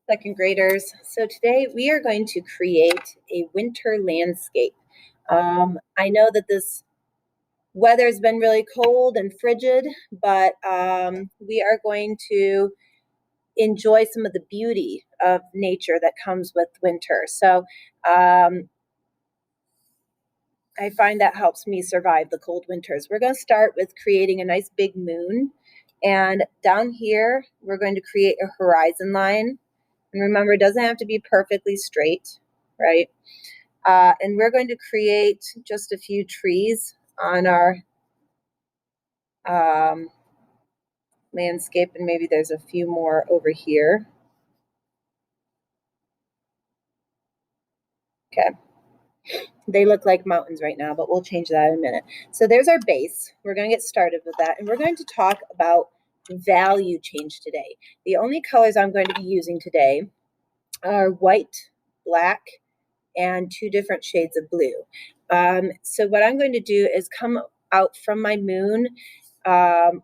second graders. So today we are going to create a winter landscape. I know that this weather has been really cold and frigid, but we are going to enjoy some of the beauty of nature that comes with winter. So I find that helps me survive the cold winters. We're going to start with creating a nice big moon. And down here, we're going to create a horizon line. And remember, it doesn't have to be perfectly straight, right? And we're going to create just a few trees on our landscape, and maybe there's a few more over here. Okay. They look like mountains right now, but we'll change that in a minute. So there's our base. We're going to get started with that, and we're going to talk about value change today. The only colors I'm going to be using today are white, black, and two different shades of blue. So what I'm going to do is come out from my moon,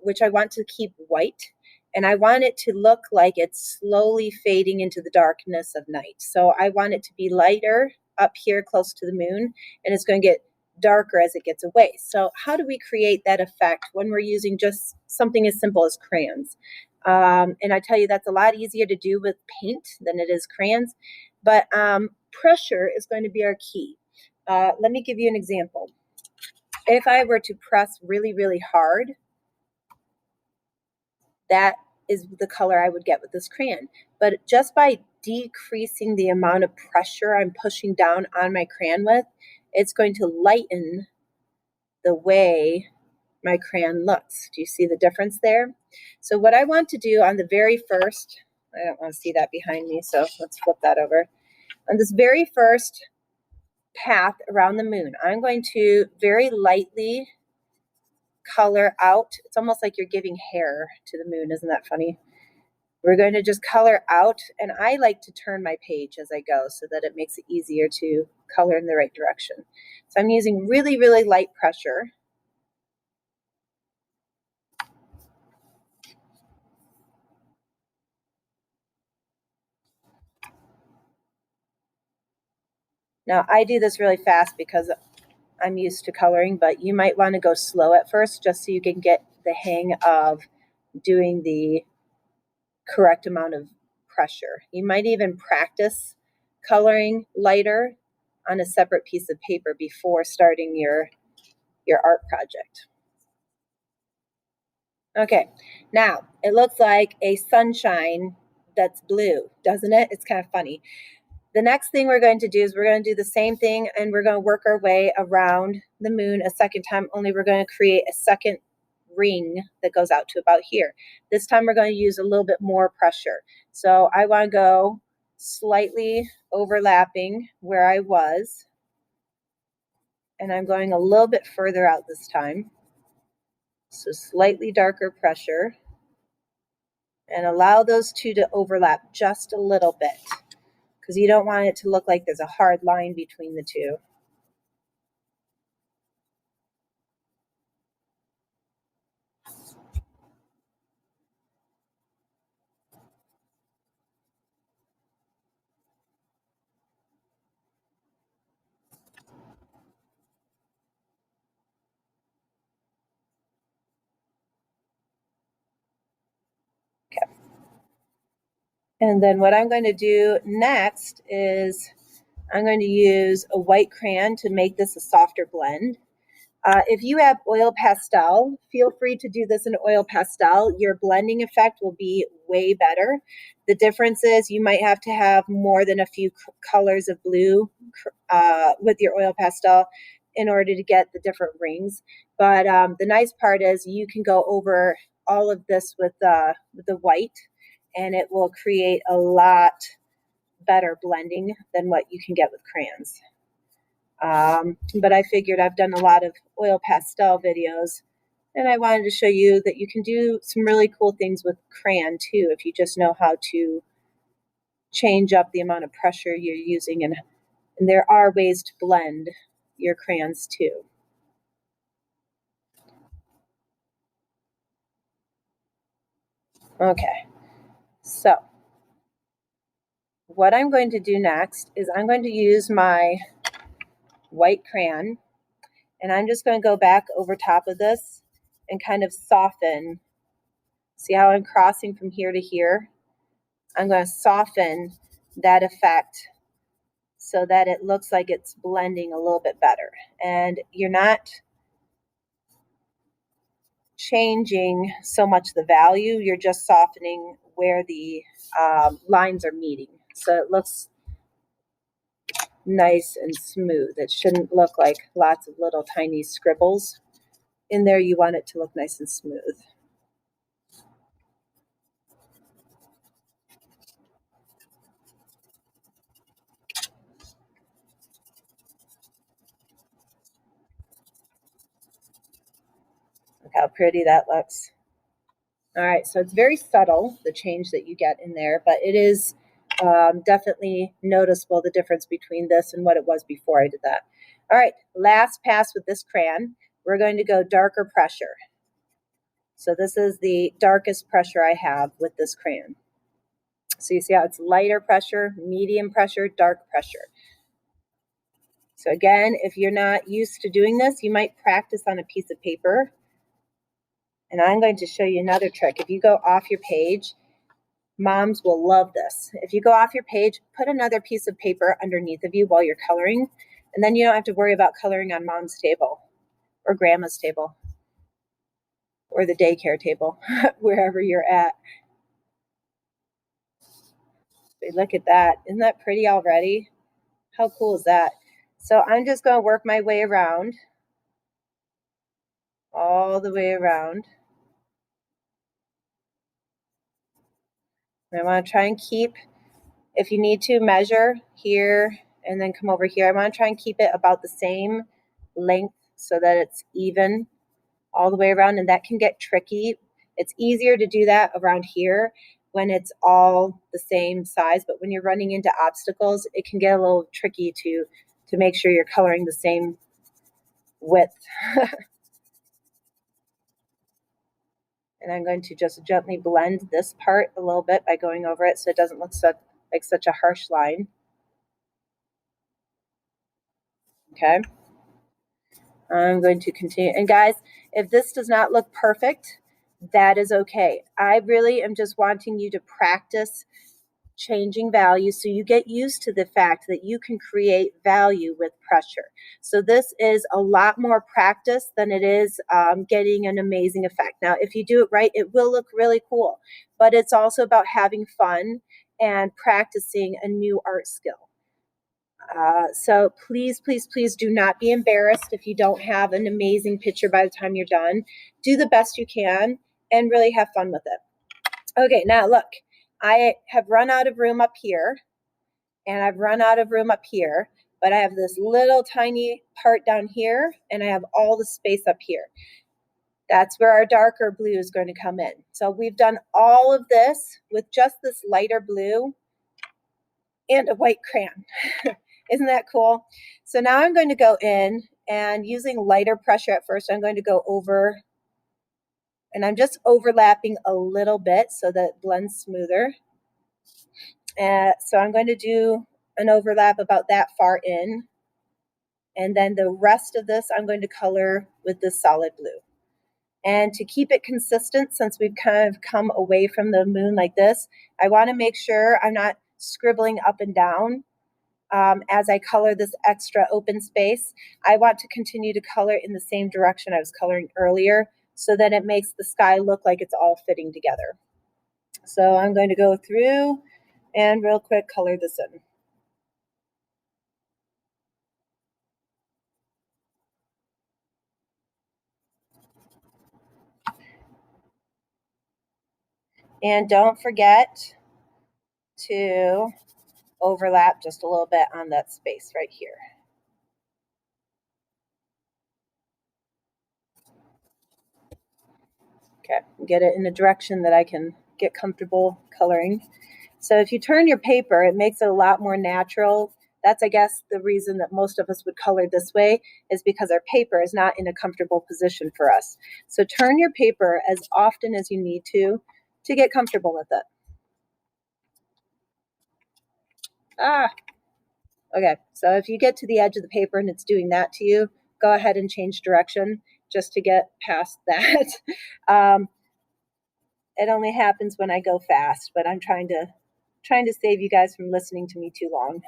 which I want to keep white, and I want it to look like it's slowly fading into the darkness of night. So I want it to be lighter up here close to the moon, and it's going to get darker as it gets away. So how do we create that effect when we're using just something as simple as crayons? And I tell you, that's a lot easier to do with paint than it is crayons, but pressure is going to be our key. Let me give you an example. If I were to press really, really hard, that is the color I would get with this crayon. But just by decreasing the amount of pressure I'm pushing down on my crayon with, it's going to lighten the way my crayon looks. Do you see the difference there? So what I want to do on the very first, I don't want to see that behind me, so let's flip that over. On this very first path around the moon, I'm going to very lightly color out. It's almost like you're giving hair to the moon. Isn't that funny? We're going to just color out, and I like to turn my page as I go so that it makes it easier to color in the right direction. So I'm using really, really light pressure. Now I do this really fast because I'm used to coloring, but you might want to go slow at first just so you can get the hang of doing the correct amount of pressure. You might even practice coloring lighter on a separate piece of paper before starting your art project. Okay, now it looks like a sunshine that's blue, doesn't it? It's kind of funny. The next thing we're going to do is we're going to do the same thing, and we're going to work our way around the moon a second time, only we're going to create a second ring that goes out to about here. This time we're going to use a little bit more pressure. So I want to go slightly overlapping where I was, and I'm going a little bit further out this time. So slightly darker pressure, and allow those two to overlap just a little bit because you don't want it to look like there's a hard line between the two. Okay. And then what I'm going to do next is I'm going to use a white crayon to make this a softer blend. If you have oil pastel, feel free to do this in oil pastel. Your blending effect will be way better. The difference is you might have to have more than a few colors of blue with your oil pastel in order to get the different rings. But the nice part is you can go over all of this with the white, and it will create a lot better blending than what you can get with crayons. But I figured I've done a lot of oil pastel videos, and I wanted to show you that you can do some really cool things with crayon too if you just know how to change up the amount of pressure you're using, and there are ways to blend your crayons too. Okay, so what I'm going to do next is I'm going to use my white crayon, and I'm just going to go back over top of this and kind of soften. See how I'm crossing from here to here? I'm going to soften that effect so that it looks like it's blending a little bit better. And you're not changing so much the value, you're just softening where the lines are meeting. So it looks nice and smooth. It shouldn't look like lots of little tiny scribbles in there. You want it to look nice and smooth. Look how pretty that looks. All right, so it's very subtle, the change that you get in there, but it is definitely noticeable, the difference between this and what it was before I did that. All right, last pass with this crayon. We're going to go darker pressure. So this is the darkest pressure I have with this crayon. So you see how it's lighter pressure, medium pressure, dark pressure. So again, if you're not used to doing this, you might practice on a piece of paper. And I'm going to show you another trick. If you go off your page, moms will love this. If you go off your page, put another piece of paper underneath of you while you're coloring, and then you don't have to worry about coloring on mom's table or grandma's table or the daycare table, wherever you're at. Look at that. Isn't that pretty already? How cool is that? So I'm just going to work my way around, all the way around. And I want to try and keep, if you need to, measure here and then come over here. I want to try and keep it about the same length so that it's even all the way around, and that can get tricky. It's easier to do that around here when it's all the same size, but when you're running into obstacles, it can get a little tricky to make sure you're coloring the same width. And I'm going to just gently blend this part a little bit by going over it so it doesn't look like such a harsh line. Okay. I'm going to continue. And guys, if this does not look perfect, that is okay. I really am just wanting you to practice changing value so you get used to the fact that you can create value with pressure. So this is a lot more practice than it is getting an amazing effect. Now, if you do it right, it will look really cool, but it's also about having fun and practicing a new art skill. So please, please, please do not be embarrassed if you don't have an amazing picture by the time you're done. Do the best you can and really have fun with it. Okay, now look, I have run out of room up here and I've run out of room up here, but I have this little tiny part down here and I have all the space up here. That's where our darker blue is going to come in. So we've done all of this with just this lighter blue and a white crayon. Isn't that cool? So now I'm going to go in and using lighter pressure at first, I'm going to go over and I'm just overlapping a little bit so that it blends smoother. So I'm going to do an overlap about that far in. And then the rest of this, I'm going to color with this solid blue. And to keep it consistent, since we've kind of come away from the moon like this, I want to make sure I'm not scribbling up and down as I color this extra open space. I want to continue to color in the same direction I was coloring earlier so that it makes the sky look like it's all fitting together. So I'm going to go through and real quick color this in. And don't forget to overlap just a little bit on that space right here. Okay, get it in a direction that I can get comfortable coloring. So if you turn your paper, it makes it a lot more natural. That's, I guess, the reason that most of us would color this way is because our paper is not in a comfortable position for us. So turn your paper as often as you need to get comfortable with it. Ah, okay. So if you get to the edge of the paper and it's doing that to you, go ahead and change direction just to get past that. It only happens when I go fast, but I'm trying to save you guys from listening to me too long.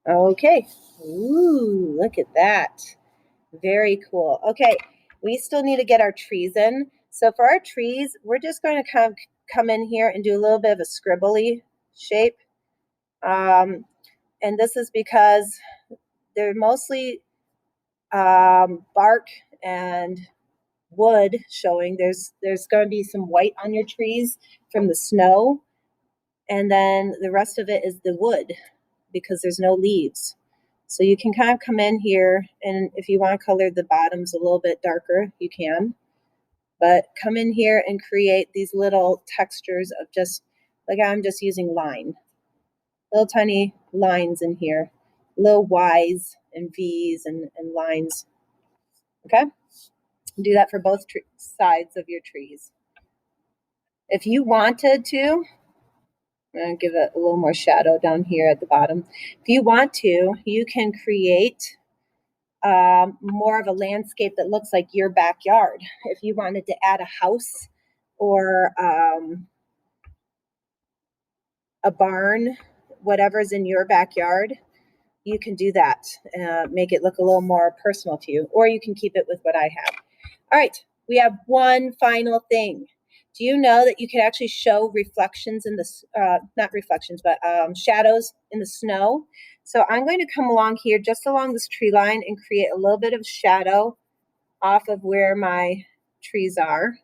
Okay. Ooh, look at that. Very cool. Okay, we still need to get our trees in. So for our trees, we're just going to come in here and do a little bit of a scribbly shape. And this is because they're mostly bark and wood showing. There's going to be some white on your trees from the snow, and then the rest of it is the wood because there's no leaves. So you can kind of come in here, and if you want to color the bottoms a little bit darker, you can. But come in here and create these little textures of just, like I'm just using line. Little tiny lines in here. Little Y's and V's and lines. Okay? Do that for both sides of your trees. If you wanted to, I'm going to give it a little more shadow down here at the bottom. If you want to, you can create more of a landscape that looks like your backyard. If you wanted to add a house or a barn, whatever's in your backyard, you can do that. Make it look a little more personal to you, or you can keep it with what I have. All right, we have one final thing. Do you know that you can actually show reflections in the, not reflections, but shadows in the snow? So I'm going to come along here just along this tree line and create a little bit of shadow off of where my trees are.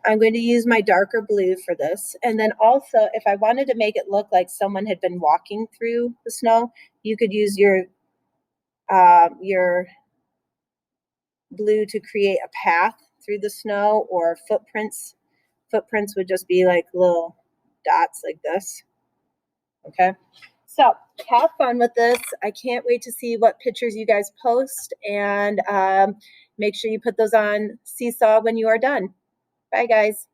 I'm going to use my darker blue for this. And then also, if I wanted to make it look like someone had been walking through the snow, you could use your blue to create a path through the snow, or footprints. Footprints would just be like little dots like this. Okay. So have fun with this. I can't wait to see what pictures you guys post, and make sure you put those on Seesaw when you are done. Bye, guys.